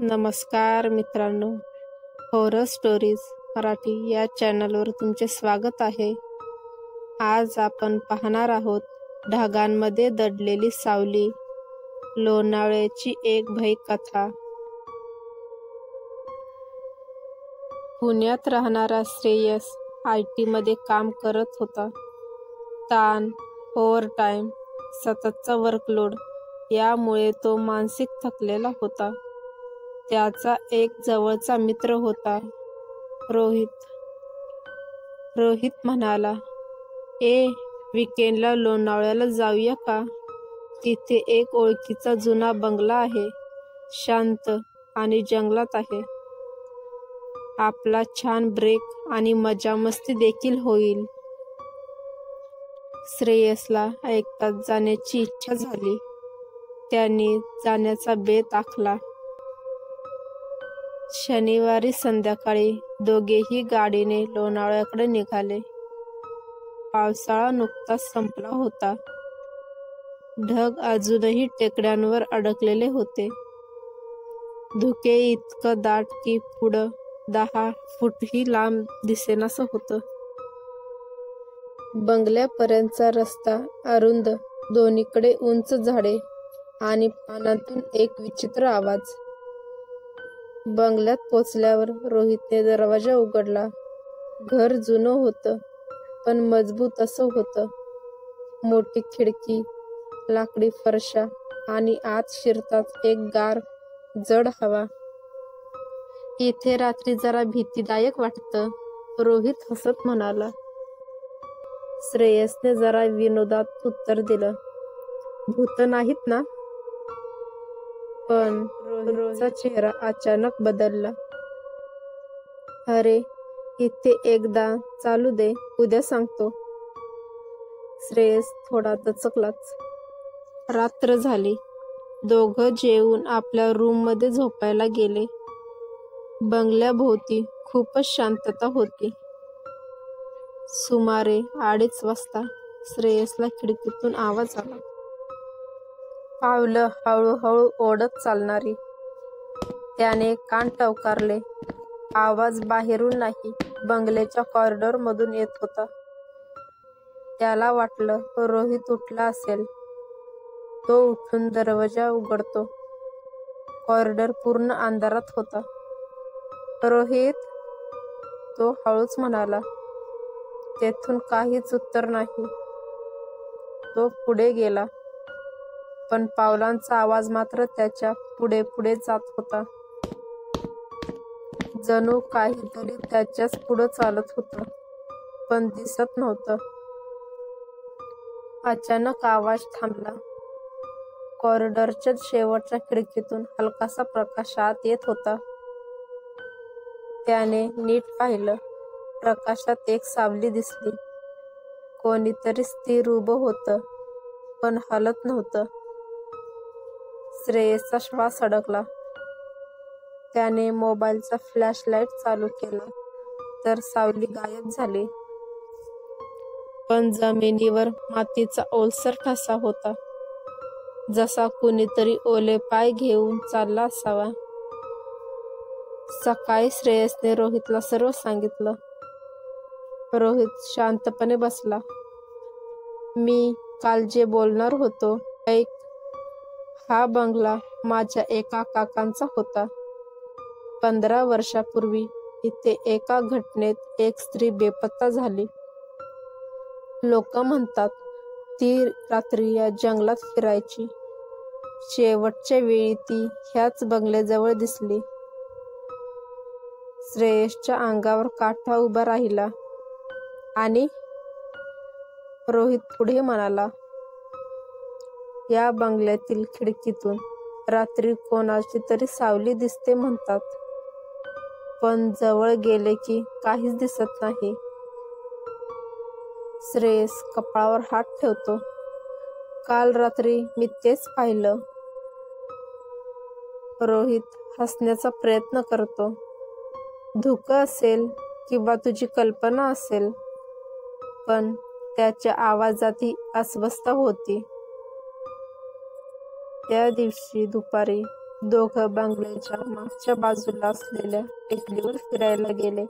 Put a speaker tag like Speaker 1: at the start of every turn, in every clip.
Speaker 1: नमस्कार मित्रांनो, horror stories Marathi या चॅनलवर तुमचे स्वागत आहे. आज आपण पाहणार आहोत ढगांमध्ये दडलेली सावली, लोणावळ्याची एक भय कथा. पुण्यात राहणारा श्रेयस IT मध्ये काम करत होता. ताण, ओव्हरटाईम, सततचा वर्कलोड यामुळे तो मानसिक थकलेला होता. त्याचा एक जवळचा मित्र होता, रोहित. रोहित म्हणाला, वीकेंडला लोणावळ्याला जाऊया का? तिथे एक ओळखीचा जुना बंगला आहे, शांत आणि जंगलात आहे. आपला छान ब्रेक आणि मजा मस्ती देखील होईल. श्रेयसला ऐकताच जाण्याची इच्छा झाली. त्यांनी जाण्याचा बेत आखला. शनिवारी संध्याकाळी दोघेही गाडीने लोणावळ्याकडे निघाले. पावसाळा नुकताच संपला होता. ढग अजूनही टेकड्यांवर अडकलेले होते. धुके इतकं दाट की पुढं 10 फूटही लांब दिसेनासं होतं. बंगल्यापर्यंतचा रस्ता अरुंद, दोन्हीकडे उंच झाडे आणि पानांतून एक विचित्र आवाज. बंगल्यात पोचल्यावर रोहितने दरवाजा उघडला. घर जुनं होतं, पण मजबूत असं होतं. मोठी खिडकी, लाकडी फरशा आणि आत शिरताच एक गार, जड हवा. इथे रात्री जरा भीतीदायक वाटतं, रोहित हसत म्हणाला. श्रेयसने जरा विनोदात उत्तर दिलं, भूत नाहीत ना? पण रोहितचा चेहरा अचानक बदलला. अरे, इथे एकदा चालू दे, उद्या सांगतो. श्रेयस थोडा दचकलाच. रात्र झाली. दोघं जेवून आपल्या रूममध्ये झोपायला गेले. बंगल्याभोवती खूपच शांतता होती. सुमारे 2:30 वाजता श्रेयसला खिडकीतून आवाज आला. पावलं हळूहळू ओढत चालणारी. त्याने कान टवकारले. आवाज बाहेरून नाही, बंगल्याच्या कॉरिडॉर मधून येत होता. त्याला वाटलं रोहित उठला असेल. तो उठून दरवाजा उघडतो. कॉरिडॉर पूर्ण अंधारात होता. रोहित, तो हळूच म्हणाला. तेथून काहीच उत्तर नाही. तो पुढे गेला, पण पावलांचा आवाज मात्र त्याच्या पुढे पुढे जात होता. जणू काहीतरी त्याच्याच पुढं चालत होतं, पण दिसत नव्हतं. अचानक आवाज थांबला. कॉरिडॉरच्या शेवटच्या खिडकीतून हलकासा प्रकाश आत येत होता. त्याने नीट पाहिलं. प्रकाशात एक सावली दिसली. कोणीतरी स्थिर उभं होतं, पण हलत नव्हतं. श्रेयसचा श्वास अडकला. त्याने मोबाईलचा फ्लॅशलाईट चालू केला, तर सावली गायब झाली. पण जमिनीवर मातीचा ओलसर ठसा होता, जसा कुणीतरी ओले पाय घेऊन चालला असावा. सकाळी श्रेयसने रोहितला सर्व सांगितलं. रोहित शांतपणे बसला. मी काल जे बोलणार होतो, ऐक. हा बंगला माझ्या एका काकांचा होता. 15 वर्षापूर्वी इथे एका घटनेत एक स्त्री बेपत्ता झाली. लोक म्हणतात ती रात्री या जंगलात फिरायची. शेवटच्या वेळी ती ह्याच बंगल्याजवळ दिसली. श्रेयसच्या अंगावर काटा उभा राहिला. आणि रोहित पुढे म्हणाला, या बंगल्यातील खिडकीतून रात्री कोणाची तरी सावली दिसते म्हणतात, पण जवळ गेले की काहीच दिसत नाही. श्रेयस कपाळावर हात ठेवतो. काल रात्री मी तेच पाहिलं. रोहित हसण्याचा प्रयत्न करतो. धुकं असेल किंवा तुझी कल्पना असेल, पण त्याच्या आवाजातही अस्वस्थता होती. त्या दिवशी दुपारी दोघं बंगल्याच्या मागच्या बाजूला असलेल्या टेकडीवर फिरायला गेले.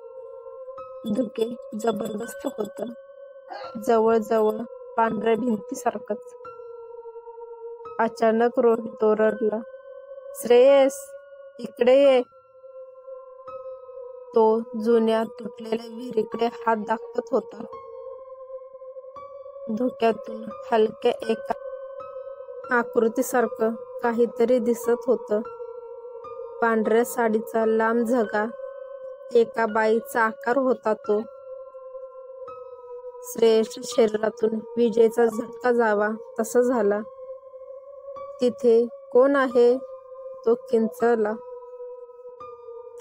Speaker 1: धुके जबरदस्त होतं, जवळजवळ पांढऱ्या भिंतीसारखंच. अचानक रोहित ओरडला, श्रेयस, इकडे ये. तो जुन्या तुटलेल्या विहिरीकडे हात दाखवत होता. धुक्यातून हलक्या एका आकृतीसारखं काहीतरी दिसत होतं. पांढऱ्या साडीचा लांब झगा, एका बाईचा आकार होता तो. श्रेयसच्या शरीरातून विजेचा झटका जावा तसा झाला. तिथे कोण आहे? तो किंचाळला.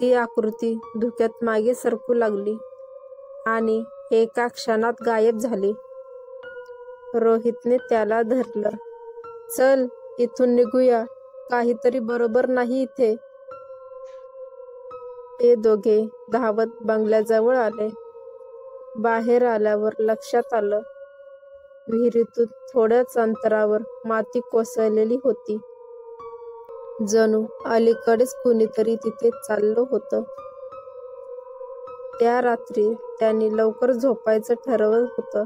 Speaker 1: ती आकृती धुक्यात मागे सरकू लागली आणि एका क्षणात गायब झाली. रोहितने त्याला धरलं. चल, इथून निघूया, काहीतरी बरोबर नाही इथे. ते दोघे धावत बंगल्याजवळ आले. बाहेर आल्यावर लक्षात आलं, विहिरीतून थोड्याच अंतरावर माती कोसळलेली होती. जणू अलीकडेच कुणीतरी तिथे चाललं होतं. त्या रात्री त्यांनी लवकर झोपायचं ठरवलं होतं,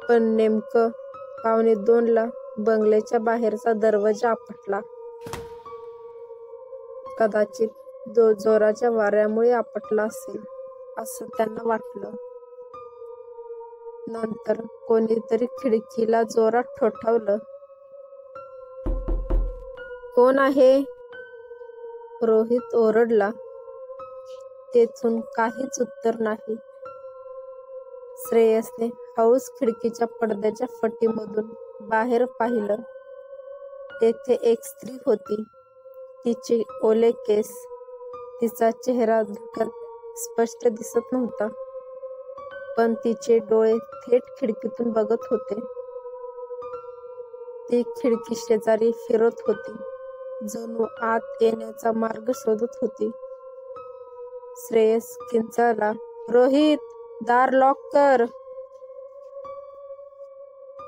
Speaker 1: पण नेमकं 1:45ला बंगल्याच्या बाहेरचा दरवाजा आपटला. कदाचित जोराच्या वाऱ्यामुळे आपटला असेल असं त्यांना वाटलं. नंतर कोणीतरी खिडकीला जोरात ठोठावलं. कोण आहे? रोहित ओरडला. तेथून काहीच उत्तर नाही. श्रेयसने हळूच खिडकीच्या पडद्याच्या फटीमधून बाहेर पाहिलं. तेथे एक स्त्री होती. तिचे ओले केस, तिचा चेहरा धुक्यात स्पष्ट दिसत नव्हता, पण तिचे डोळे थेट खिडकीतून बघत होते. ती खिडकी शेजारी फिरत होती, जणू आत येण्याचा मार्ग शोधत होती. श्रेयस किंचाळला, रोहित, दार लॉक कर.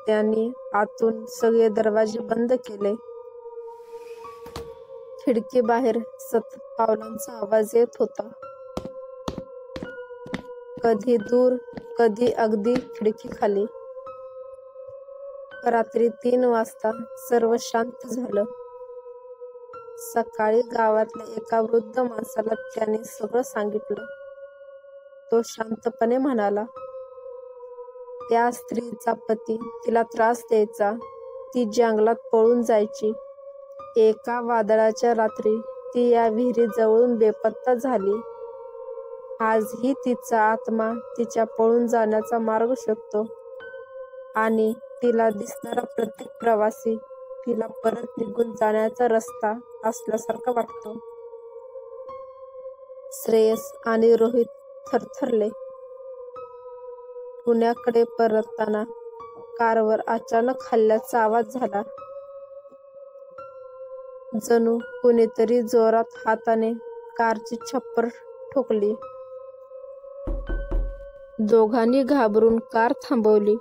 Speaker 1: त्यांनी आतून सगळे दरवाजे बंद केले. खिडकीबाहेर सतत पावलांचा आवाज येत होता. कधी दूर, कधी अगदी खिडकीखाली. रात्री 3 वाजता सर्व शांत झालं. सकाळी गावातल्या एका वृद्ध माणसाला त्याने सगळं सांगितलं. तो शांतपणे म्हणाला, त्या स्त्रीचा पती तिला त्रास द्यायचा. ती जंगलात पळून जायची. एका वादळाच्या रात्री ती या विहिरीजवळून बेपत्ता झाली. आजही तिचा आत्मा तिच्या पळून जाण्याचा मार्ग शोधतो आणि तिला दिसणारा प्रत्येक प्रवासी तिला परत निघून जाण्याचा रस्ता असल्यासारखा वाटतो. श्रेयस आणि रोहित थरथरले. पुण्याकडे परतताना कारवर अचानक हल्ल्याचा आवाज झाला. जणू कुणीतरी जोरात हाताने कारची छप्पर ठोकली. दोघांनी घाबरून कार थांबवली.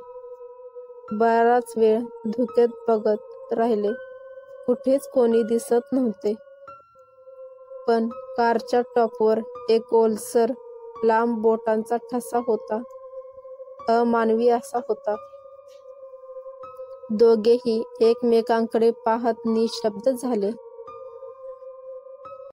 Speaker 1: बराच वेळ धुक्यात बघत राहिले. कुठेच कोणी दिसत नव्हते, पण कारच्या टॉपवर एक ओलसर लांब बोटांचा ठसा होता. अमानवी असा होता. दोघेही एकमेकांकडे पाहत निशब्द झाले.